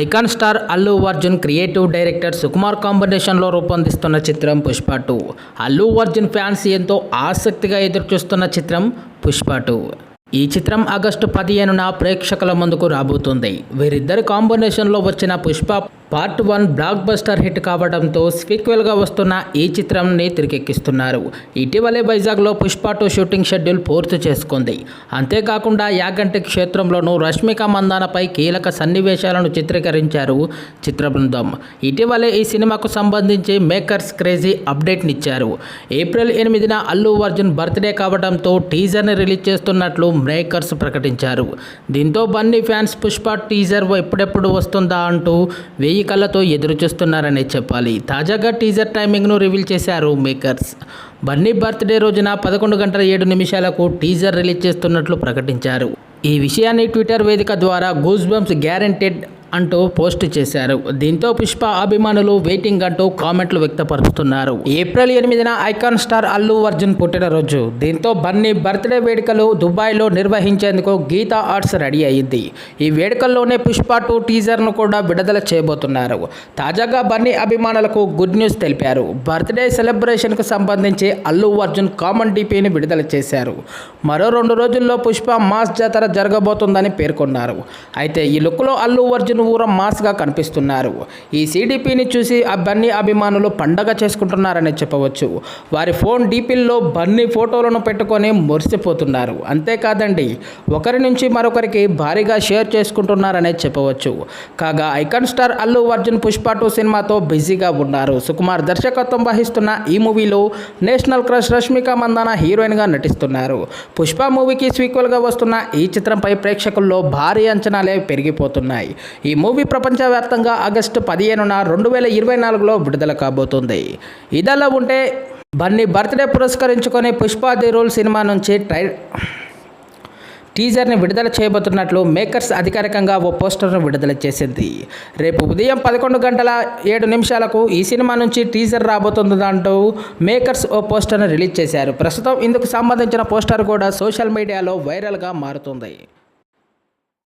Icon star Allu Arjun creative director Sukumar కాంబినేషన్లో రూపొందిస్తున్న చిత్రం Pushpa 2. Allu Arjun fans ఎంతో ఆసక్తిగా ఎదురుచూస్తున్న చిత్రం పుష్ప 2. ఈ చిత్రం ఆగస్టు 15న ప్రేక్షకుల ముందుకు రాబోతుంది. వీరిద్దరి కాంబినేషన్లో వచ్చిన Pushpa part 1 block buster hit కావడంతో సీక్వెల్గా వస్తున్న ఈ చిత్రాన్ని తెరకెక్కిస్తున్నారు. ఇటీవలే వైజాగ్లో పుష్ప 2 షూటింగ్ షెడ్యూల్ పూర్తి చేసుకుంది. అంతేకాకుండా యాగంటి క్షేత్రంలోనూ రష్మిక మందానపై కీలక సన్నివేశాలను చిత్రీకరించారు చిత్ర బృందం. ఇటీవలే ఈ సినిమాకు సంబంధించి మేకర్స్ క్రేజీ అప్డేట్నిచ్చారు. ఏప్రిల్ 8న అల్లు అర్జున్ బర్త్డే కావడంతో టీజర్ని రిలీజ్ చేస్తున్నట్లు మేకర్స్ ప్రకటించారు. దీంతో బన్నీ ఫ్యాన్స్ పుష్ప టీజర్ ఎప్పుడెప్పుడు వస్తుందా అంటూ వెయ్యి కళ్ళతో ఎదురు చూస్తున్నారనే చెప్పాలి. తాజాగా టీజర్ టైమింగ్ను రివీల్ చేశారు మేకర్స్. బన్నీ బర్త్డే రోజున 11:07 టీజర్ రిలీజ్ చేస్తున్నట్లు ప్రకటించారు. ఈ విషయాన్ని ట్విట్టర్ వేదిక ద్వారా గూస్ బంప్స్ గ్యారెంటెడ్ అంటూ పోస్ట్ చేశారు. దీంతో పుష్ప అభిమానులు వెయిటింగ్ అంటూ కామెంట్లు వ్యక్తపరుస్తున్నారు. ఏప్రిల్ 8న ఐకాన్ స్టార్ అల్లు అర్జున్ పుట్టినరోజు. దీంతో బన్నీ బర్త్డే వేడుకలు దుబాయ్లో నిర్వహించేందుకు గీతా ఆర్ట్స్ రెడీ అయ్యింది. ఈ వేడుకల్లోనే పుష్ప 2 టీజర్ను కూడా విడుదల చేయబోతున్నారు. తాజాగా బన్నీ అభిమానులకు గుడ్ న్యూస్ తెలిపారు. బర్త్డే సెలబ్రేషన్కు సంబంధించి అల్లు అర్జున్ కామన్ డీపీని విడుదల చేశారు. మరో 2 రోజుల్లో పుష్ప మాస్ జాతర జరగబోతుందని పేర్కొన్నారు. అయితే ఈ లుక్లో అల్లు అర్జున్ ఊర మాస్గా కనిపిస్తున్నారు. ఈ సిడిపిని చూసి బన్నీ అభిమానులు పండగ చేసుకుంటున్నారని చెప్పవచ్చు. వారి ఫోన్ డీపీల్లో బన్నీ ఫోటోలను పెట్టుకొని మురిసిపోతున్నారు. అంతేకాదండి, ఒకరి నుంచి మరొకరికి భారీగా షేర్ చేసుకుంటున్నారనే చెప్పవచ్చు. కాగా ఐకాన్ స్టార్ అల్లు అర్జున్ పుష్ప 2 సినిమాతో బిజీగా ఉన్నారు. సుకుమార్ దర్శకత్వం వహిస్తున్న ఈ మూవీలో నేషనల్ క్రష్ రష్మిక మందాన హీరోయిన్గా నటిస్తున్నారు. పుష్ప మూవీకి సీక్వెల్గా వస్తున్న ఈ చిత్రంపై ప్రేక్షకుల్లో భారీ అంచనాలే పెరిగిపోతున్నాయి. ఈ మూవీ ప్రపంచవ్యాప్తంగా ఆగస్టు 15న 2024లో విడుదల కాబోతుంది. ఇదలా ఉంటే బన్నీ బర్త్డే పురస్కరించుకొని పుష్ప ది రూల్ సినిమా నుంచి టీజర్ని విడుదల చేయబోతున్నట్లు మేకర్స్ అధికారికంగా ఓ పోస్టర్ను విడుదల చేసింది. రేపు ఉదయం 11:07 ఈ సినిమా నుంచి టీజర్ రాబోతుందంటూ మేకర్స్ ఓ పోస్టర్ను రిలీజ్ చేశారు. ప్రస్తుతం ఇందుకు సంబంధించిన పోస్టర్ కూడా సోషల్ మీడియాలో వైరల్గా మారుతుంది.